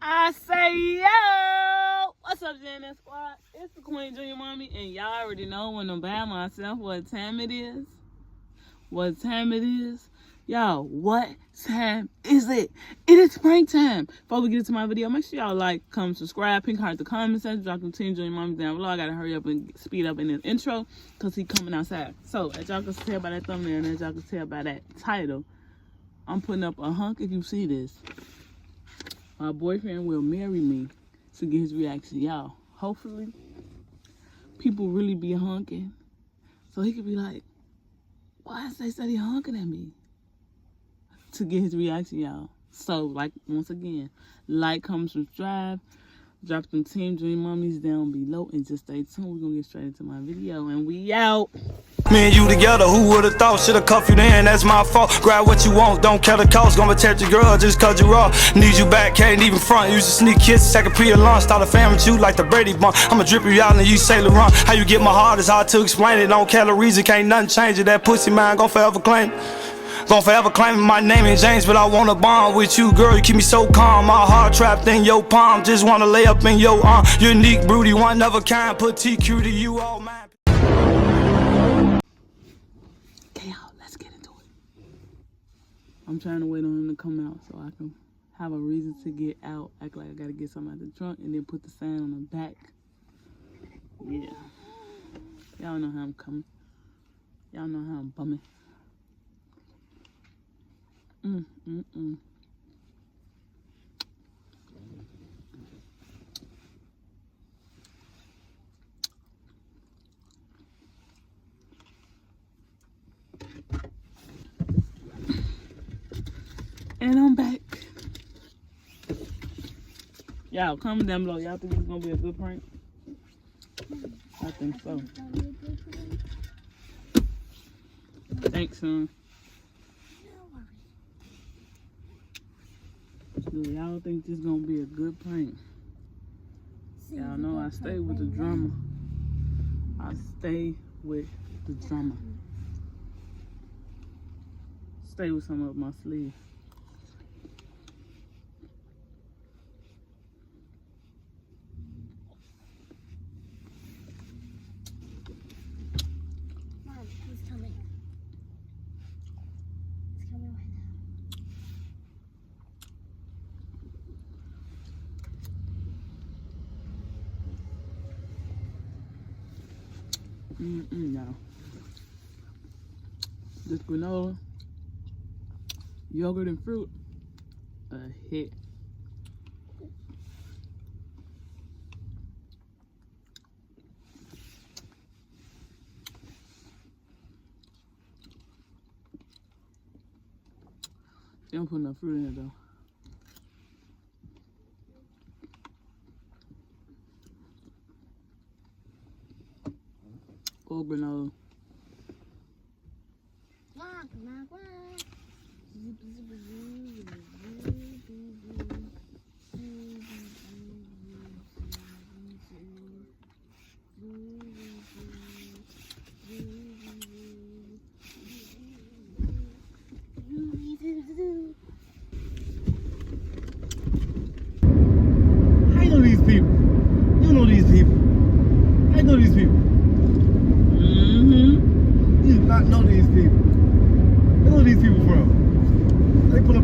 I say, yo! What's up, JNS Squad? It's the Queen Junior Mommy, and y'all already know when I'm by myself what time it is. What time it is? Y'all, what time is it? It is springtime. Before we get into my video, make sure y'all like, comment, subscribe, pink heart the comment section, drop them Team Junior Mommy down below. I gotta hurry up and speed up in this intro, because he coming outside. So, as y'all can tell by that thumbnail, and as y'all can tell by that title, I'm putting up a hunk if you see this. My boyfriend will marry me to get his reaction. Y'all, hopefully, people really be honking. So he could be like, why is they said he honking at me? To get his reaction, y'all. So, like, once again, like, comment, subscribe. Drop them Team Dream Mummies down below and just stay tuned. We're gonna get straight into my video and we out. Me and you together, who would've thought? Should've cuffed you then, that's my fault. Grab what you want, don't care the cost. Gonna protect your girl just cause you raw. Need you back, can't even front. Use a sneak kiss, second pre-lunch. Start a family with you like the Brady Bunch. I'ma drip you out and you say Laurent. How you get my heart is hard to explain it. Don't care the reason, can't nothing change it. That pussy man gon' forever claim it. Gon' forever claiming my name is James, but I wanna bond with you, girl. You keep me so calm. My heart trapped in your palm. Just wanna lay up in your arm. Unique, broody, one of a kind. Put TQ to you, all mine. Okay, y'all, let's get into it. I'm trying to wait on him to come out so I can have a reason to get out. Act like I gotta get something out the trunk and then put the sign on the back. Yeah. Y'all know how I'm coming. Y'all know how I'm bumming. And I'm back. Y'all, comment down below. Y'all think it's gonna be a good prank? I think so. Thanks, son. Do y'all think this gonna be a good prank? Y'all know I stay with the drama. I stay with the drama. Stay with some up my sleeve. Mom, he's coming. He's coming right now. No. This granola, yogurt and fruit, a hit. They don't put enough fruit in it though. Or granola. I know these people. You know these people. I know these people. You do not know these people. Where are these people from? They put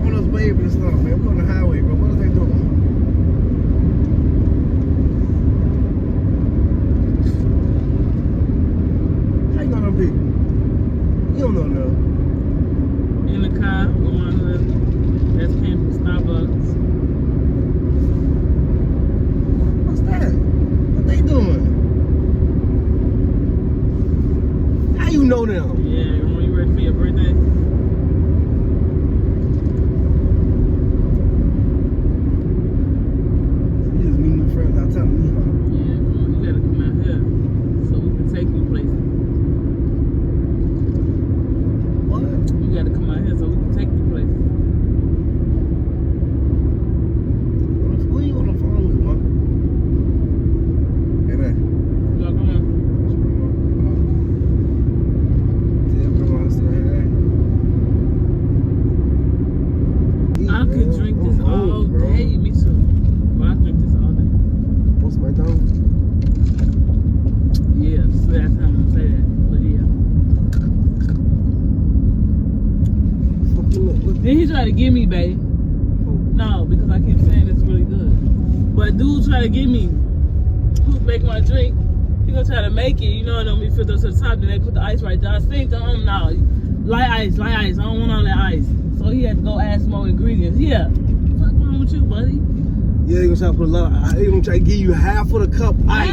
get me, babe. No, because I keep saying it's really good. But dude try to get me. Who's make my drink? He gonna try to make it, you know, and then we fill those to the top, then they put the ice right there. I think to him now, light ice. I don't want all that ice. So he had to go add some more ingredients. Yeah. What's wrong with you, buddy? Yeah, they gonna try to put a lot. They gonna try to give you half of the cup ice.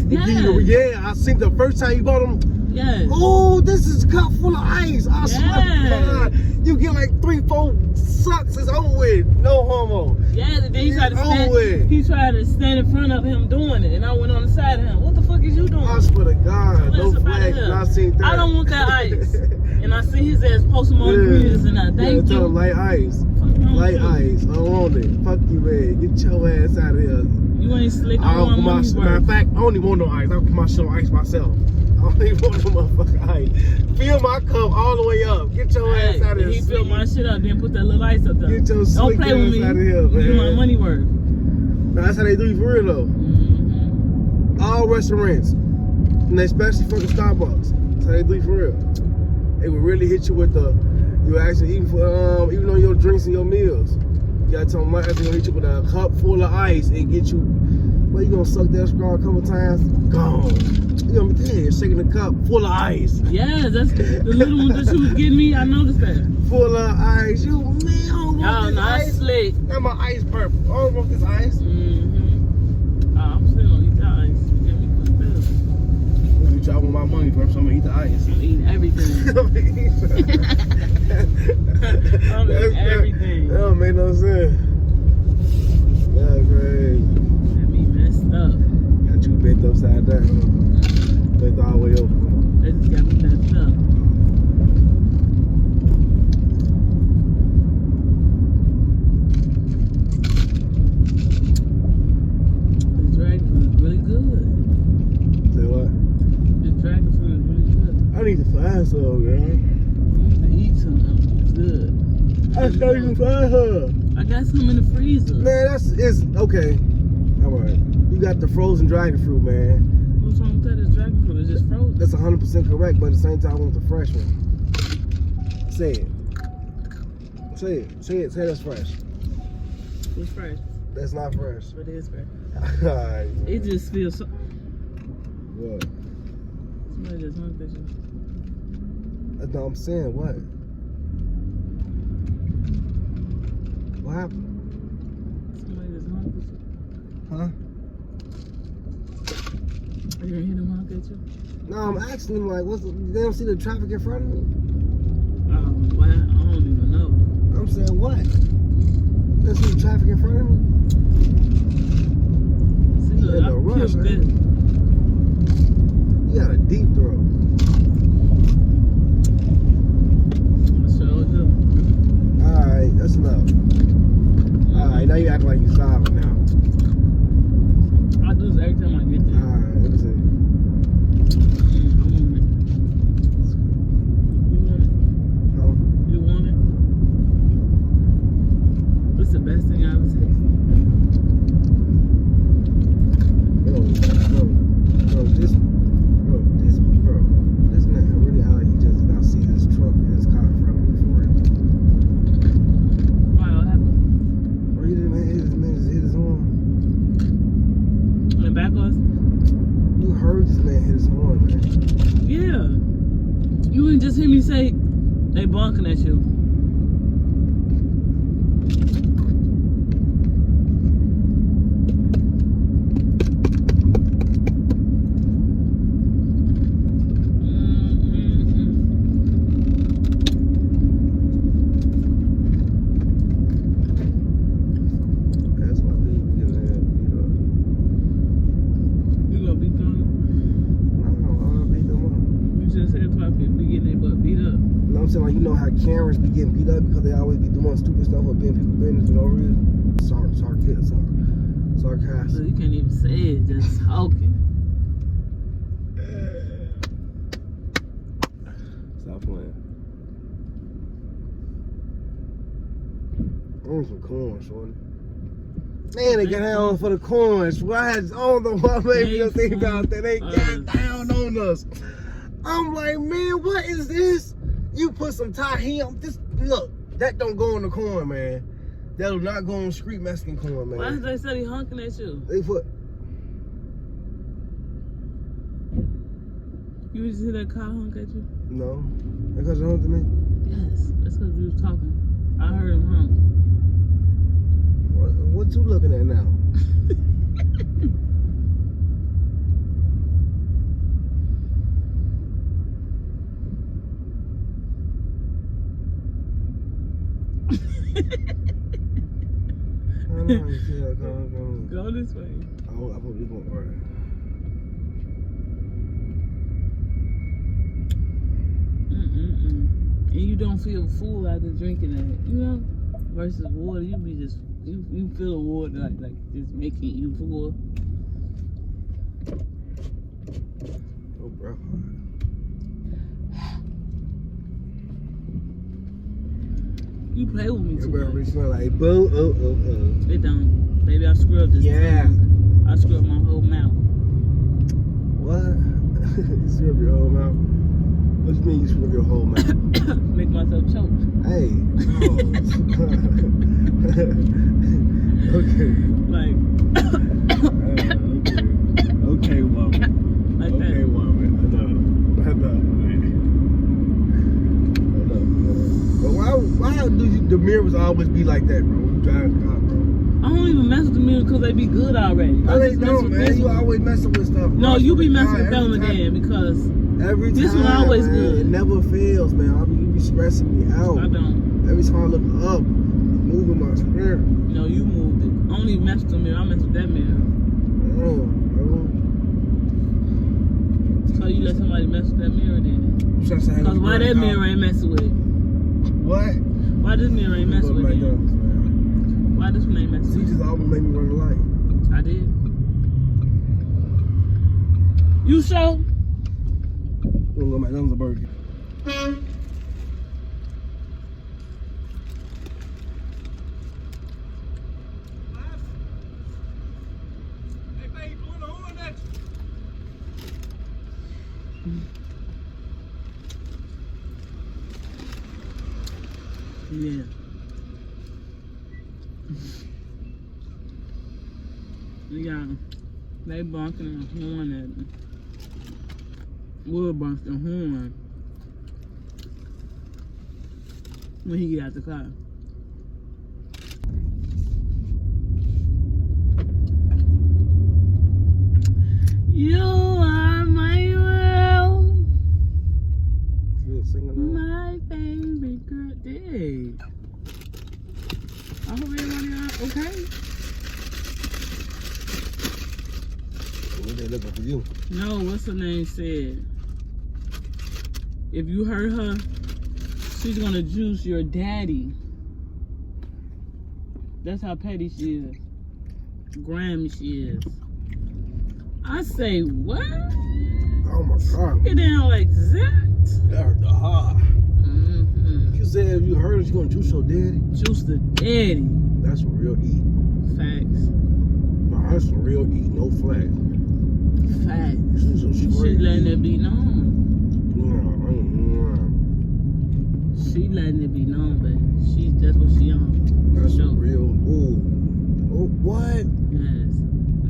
Yes. I think the first time you bought them. Yes. Oh, this is a cup full of ice. I swear to God, you get like 3-4 sucks. It's over with. No homo. Yeah, and then he tried to It's stand in front of him doing it, and I went on the side of him. What the fuck is you doing? I swear to God, no Listen, up flags. outta here. I seen that. I don't want that ice. And I see his ass post some more ingredients and that. Thank tell you. him light ice. Fuck wrong Light with you? ice. I don't want it. Fuck you, man. Get your ass out of here. You ain't slick. I I don't want put my money's matter of worth. fact, I don't even want no ice. I'll put my shit on ice myself. I don't even want no motherfucking ice. Fill my cup all the way up. Get your ass out of here. He filled my shit up, then put that little ice up there. Get your Don't slick play with ass me. out of here, man. Give my money worth. Now, that's how they do you for real though. Mm-hmm. All restaurants, and especially fucking Starbucks. That's how they do you for real. They will really hit you with the, you actually even for even on your drinks and your meals. You gotta tell them like they're gonna hit you with a cup full of ice and get you. Well, you gonna suck that straw a couple times? Gone. You gonna be there shaking the cup full of ice. Yeah, that's the little one that you was getting me. I noticed that. Full of ice. You man, I don't want Y'all this not ice. slick. Now my ice purple. I don't want this ice. Mm-hmm. I'm still gonna eat the ice. You get me for the bill. You try with my money first, so I'm gonna eat the ice. I'm eating everything. I'm eating everything. That don't make no sense. That's crazy. That me messed up. Got you bent upside down. Bent all the way over. That just got me messed up. This dragon fruit is really good. Say what? This dragon fruit is really good. I need to find some, girl. You need to eat something. It's good. I can't even find her. I got some in the freezer. Man, it's okay. Alright. You got the frozen dragon fruit, man. What's wrong with that? It's dragon fruit. It's just frozen. That's 100% correct, but at the same time, I want the fresh one. Say it. Say it. Say it. Say that's fresh. It's fresh. That's not fresh. But it is fresh. Alright. It just feels so. What? Somebody just honked at you. That's what I'm saying. What? What happened? Somebody just honked at you. Huh? Are you gonna hear them honk at you? No, I'm asking them like, they don't see the traffic in front of me? Oh, wow. I don't even know. I'm saying what? They don't see the traffic in front of me? See, look, In I a rush, killed man. this. You got a deep throat. I sure do. Alright, that's enough. Alright, now you act like you're starving now. I do this every time I get there. Alright, let me see. I want it. You want it? Huh? You want it? What's the best thing I ever tasted? This man really out. He just did not see this truck in his car in front of me before him. Why? What happened? Bro, he didn't hit his horn. In the back of us? You heard this man hit his horn, man. Yeah. You didn't just hear me say they bonking at you. That's why people get mad, You gonna beat them No, I'll beat them up. up? You just said 12 people be getting their butt beat up. You know what I'm saying? Like, you know how Karens be getting beat up because they always be doing stupid stuff or being people business for no reason? Sarcastic. So you can't even say it, just talking. Stop playing. I want some corn, shorty. Man, they got down for the corn. So I don't know why made me think about that. They got down on us. I'm like, man, what is this? You put some tahini. Look, That don't go in the corn, man. That will not go on street Mexican corn, man. Why did they say he honking at you? They put. You just hear that car honk at you? No. Because you honk to me? Yes, that's because we was talking. I heard him honk. What you looking at now? Go this way. Oh, I thought we going right. And you don't feel full after drinking it, you know? Versus water, you be just you feel the water like just making you full. Oh, bro. You play with me too Your breath much. smell like boo. Oh. It don't. Baby, I scrubbed this. Yeah. tongue. I scrubbed my whole mouth. What? You scrub your whole mouth? What do you mean you scrub your whole mouth? Make myself choke. Hey. Okay. Like Okay, woman. like Okay, that. woman. I know. But why do the mirrors always be like that, bro? When you drive the car, bro. I don't even mess with the mirrors because they be good already. No, they don't, man. You always messing with stuff. No, you be messing with every them time. again because Every time, this one always man, good. It never fails, man. I mean, you be stressing me out. I don't. Every time I look up, moving my spirit. No, you moved it. I don't even mess with the mirror. I mess with that mirror. So you let somebody mess with that mirror then? Because why that mirror ain't messing with it? What? Why this mirror ain't messing with it? Why this one ain't messing She with just always made me run the light. it? I did. You sure? You wanna go to McDonald's or Burger King? Yeah. Yeah. They bonking the horn at me. Will bonk the horn when he get out the car. You are my world, You was singing that? my favorite girl. Dang. I hope everybody are okay. What they looking for you? No, what's her name said? If you hurt her, she's gonna juice your daddy. That's how petty she is. Grimy she is. I say, what? Oh my God. Get down like that. That hurt the heart. Mm-hmm. You said if you heard her, she gonna juice your daddy. Juice the daddy. That's some real heat. Facts. No, that's some real heat, no flag. Facts. She She letting it be known. She letting it be known, but that's what she on. That's Sure. a real. Ooh. Oh, what? Yes.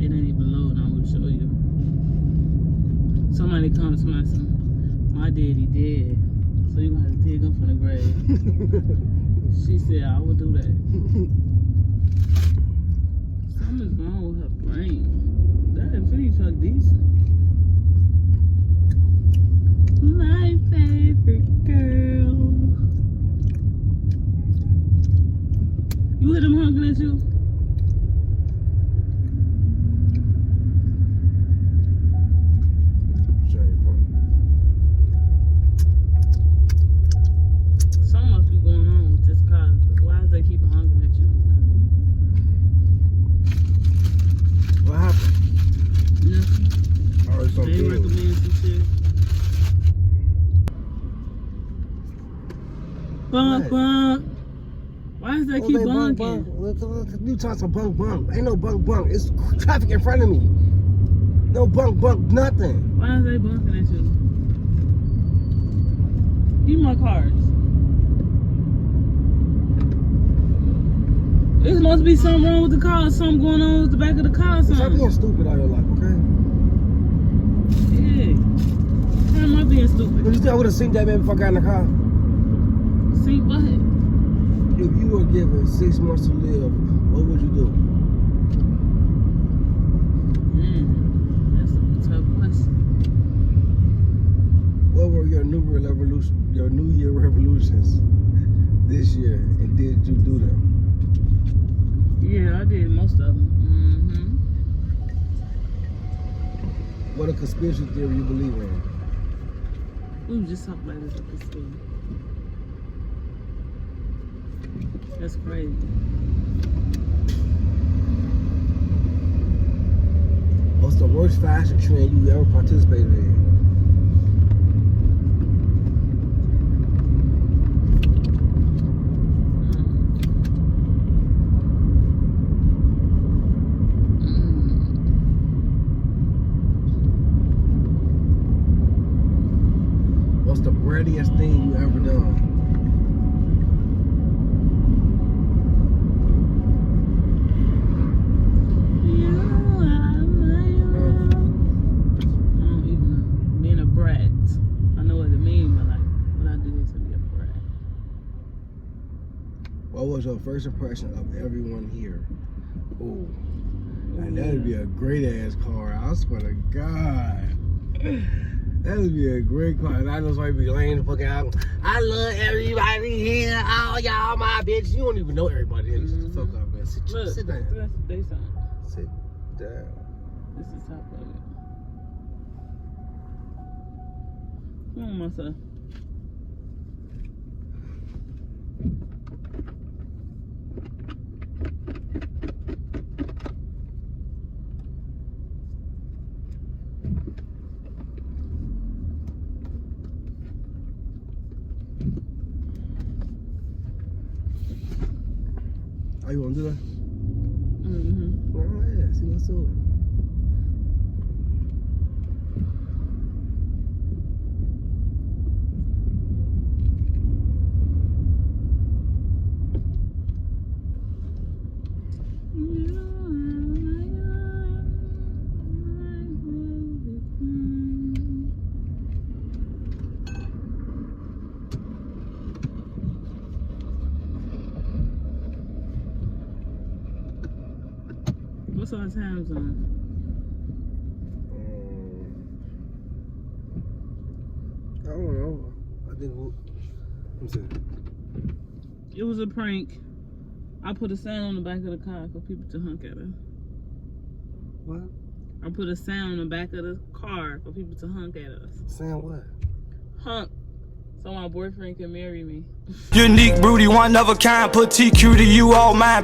It ain't even low, and I will show you. Somebody comes to my daddy dead, so you gonna have to dig him from the grave. She said, I would do that. Something's wrong with her brain. That Infinity truck decent. My favorite girl. You hear them honking at you? Something must be going on with this car. Why is they keep honking at you? What happened? Nothing. I heard They something. recommend some shit. Bunk, What? bunk. Why does they keep bonking? You talking some bunk bunk. Ain't no bunk bunk. It's traffic in front of me. No bunk bunk, nothing. Why are they bunking at you? Give me my cards. It must be something wrong with the car. Something going on with the back of the car. Stop Something. being stupid all your life, okay? Yeah. How am I being stupid? You think I would have seen that man before I got in the car? See what? If you were given 6 months to live, what would you do? That's a tough question. What were your New Year revolutions this year, and did you do them? Yeah, I did most of them. What a conspiracy theory you believe in? We were just talking about this at the school. That's crazy. What's the worst fashion trend you ever participated in? What's the breadiest thing you ever done? I don't even know. Being a brat. I know what it means, but like, what I did to be a brat. What was your first impression of everyone here? Ooh, man, that'd be a great ass car. I swear to God. That would be a great car. And I just might be laying the fuck out. I love everybody here. All y'all my bitch. You don't even know everybody here. Shut the fuck up, man. Sit down. That's Sit down. This is top of it. Come on, myself. Oh, you want to do that? Mm-hmm. Oh, yeah. See what's up. What's our time zone? I don't know. I think let me see. It was a prank. I put a sign on the back of the car for people to honk at us. What? I put a sign on the back of the car for people to honk at us. Saying what? Honk. So my boyfriend can marry me. Unique, broody, one of a kind. Put TQ to you, all mine.